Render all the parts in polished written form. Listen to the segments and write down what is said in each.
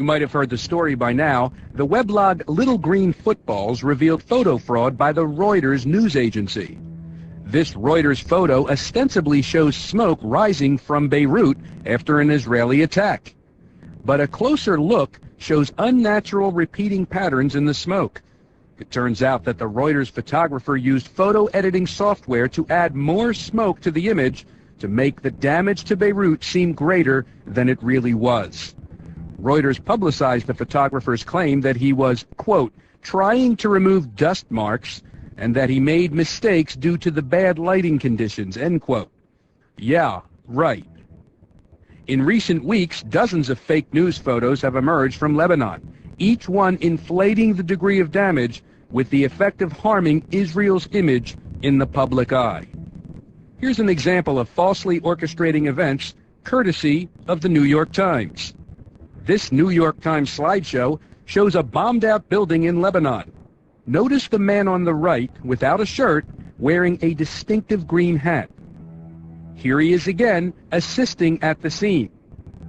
You might have heard the story by now. The weblog Little Green Footballs revealed photo fraud by the Reuters news agency. This Reuters photo ostensibly shows smoke rising from Beirut after an Israeli attack. But a closer look shows unnatural repeating patterns in the smoke. It turns out that the Reuters photographer used photo editing software to add more smoke to the image to make the damage to Beirut seem greater than it really was. Reuters publicized the photographer's claim that he was, quote, trying to remove dust marks and that he made mistakes due to the bad lighting conditions, end quote. Yeah, right. In recent weeks, dozens of fake news photos have emerged from Lebanon, each one inflating the degree of damage with the effect of harming Israel's image in the public eye. Here's an example of falsely orchestrating events courtesy of the New York Times. This New York Times slideshow shows a bombed-out building in Lebanon. Notice the man on the right, without a shirt, wearing a distinctive green hat. Here he is again, assisting at the scene.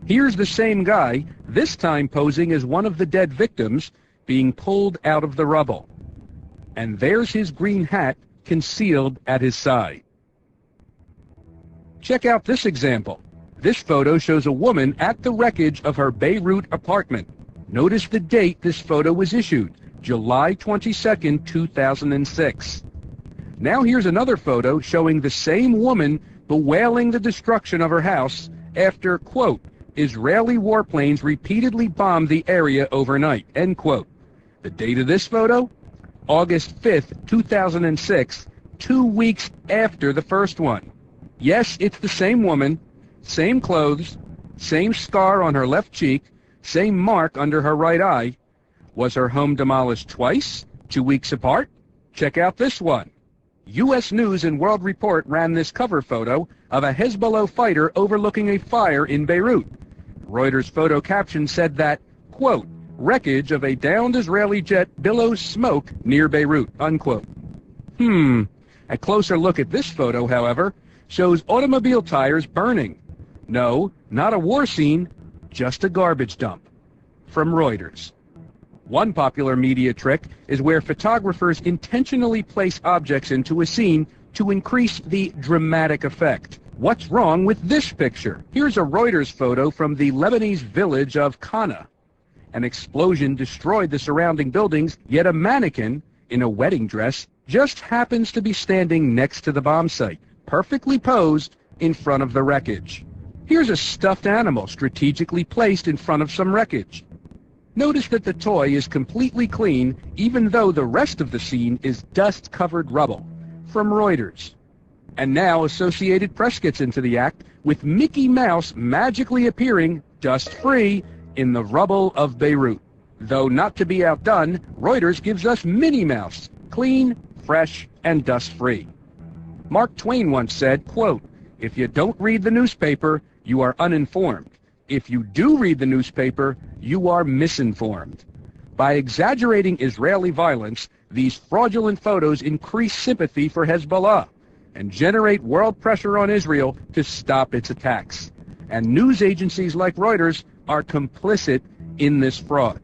Here's the same guy, this time posing as one of the dead victims, being pulled out of the rubble. And there's his green hat concealed at his side. Check out this example. This photo shows a woman at the wreckage of her Beirut apartment. Notice the date this photo was issued, July 22, 2006. Now here's another photo showing the same woman bewailing the destruction of her house after, quote, Israeli warplanes repeatedly bombed the area overnight, end quote. The date of this photo? August 5, 2006, 2 weeks after the first one. Yes, it's the same woman, same clothes, same scar on her left cheek, same mark under her right eye. Was her home demolished twice, 2 weeks apart? Check out this one. U.S. News and World Report ran this cover photo of a Hezbollah fighter overlooking a fire in Beirut. Reuters photo caption said that, quote, wreckage of a downed Israeli jet billows smoke near Beirut, unquote. A closer look at this photo, however, shows automobile tires burning. No, not a war scene, just a garbage dump. From Reuters. One popular media trick is where photographers intentionally place objects into a scene to increase the dramatic effect. What's wrong with this picture? Here's a Reuters photo from the Lebanese village of Kana. An explosion destroyed the surrounding buildings, yet a mannequin in a wedding dress just happens to be standing next to the bomb site, perfectly posed in front of the wreckage. Here's a stuffed animal strategically placed in front of some wreckage. Notice that the toy is completely clean, even though the rest of the scene is dust-covered rubble. From Reuters. And now Associated Press gets into the act, with Mickey Mouse magically appearing, dust-free, in the rubble of Beirut. Though not to be outdone, Reuters gives us Minnie Mouse, clean, fresh, and dust-free. Mark Twain once said, quote, if you don't read the newspaper, you are uninformed. If you do read the newspaper, you are misinformed. By exaggerating Israeli violence, these fraudulent photos increase sympathy for Hezbollah and generate world pressure on Israel to stop its attacks. And news agencies like Reuters are complicit in this fraud.